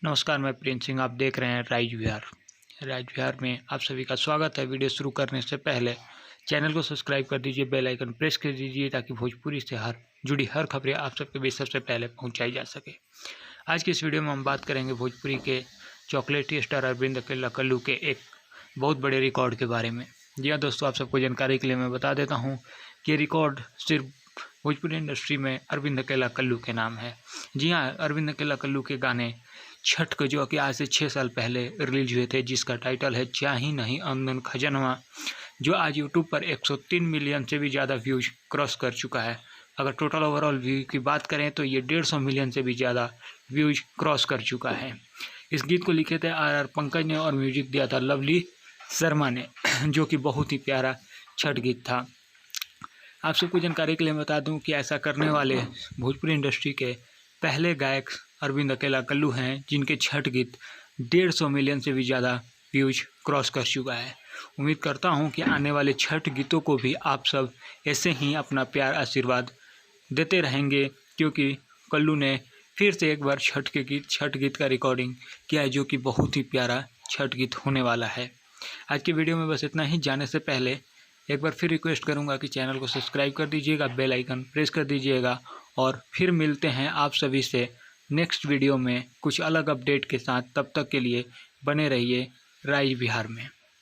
नमस्कार, मैं प्रिंस सिंह। आप देख रहे हैं राइज विहार। राइज विहार में आप सभी का स्वागत है। वीडियो शुरू करने से पहले चैनल को सब्सक्राइब कर दीजिए, बेल आइकन प्रेस कर दीजिए ताकि भोजपुरी से जुड़ी हर खबरें आप सबके बीच सबसे पहले पहुंचाई जा सके। आज की इस वीडियो में हम बात करेंगे भोजपुरी के चॉकलेटी स्टार अरविंद अकेला कल्लू के एक बहुत बड़े रिकॉर्ड के बारे में। जी हाँ दोस्तों, आप सबको जानकारी के लिए मैं बता देता हूँ कि रिकॉर्ड सिर्फ भोजपुरी इंडस्ट्री में अरविंद अकेला कल्लू के नाम है। जी हाँ, अरविंद अकेला कल्लू के गाने छठ को जो कि आज से 6 साल पहले रिलीज हुए थे, जिसका टाइटल है चाही नहीं आमदन खजनवा, जो आज यूट्यूब पर 103 मिलियन से भी ज़्यादा व्यूज क्रॉस कर चुका है। अगर टोटल ओवरऑल व्यू की बात करें तो ये 150 मिलियन से भी ज़्यादा व्यूज क्रॉस कर चुका है। इस गीत को लिखे थे आर पंकज ने और म्यूजिक दिया था लवली शर्मा ने, जो कि बहुत ही प्यारा छठ गीत था। आप सबको जानकारी के लिए बता दूं कि ऐसा करने वाले भोजपुरी इंडस्ट्री के पहले गायक अरविंद अकेला कल्लू हैं, जिनके छठ गीत 150 मिलियन से भी ज़्यादा व्यूज क्रॉस कर चुका है। उम्मीद करता हूं कि आने वाले छठ गीतों को भी आप सब ऐसे ही अपना प्यार आशीर्वाद देते रहेंगे, क्योंकि कल्लू ने फिर से एक बार छठ गीत का रिकॉर्डिंग किया है, जो कि बहुत ही प्यारा छठ गीत होने वाला है। आज की वीडियो में बस इतना ही। जाने से पहले एक बार फिर रिक्वेस्ट करूंगा कि चैनल को सब्सक्राइब कर दीजिएगा, बेल आइकन प्रेस कर दीजिएगा, और फिर मिलते हैं आप सभी से नेक्स्ट वीडियो में कुछ अलग अपडेट के साथ। तब तक के लिए बने रहिए राइज विहार में।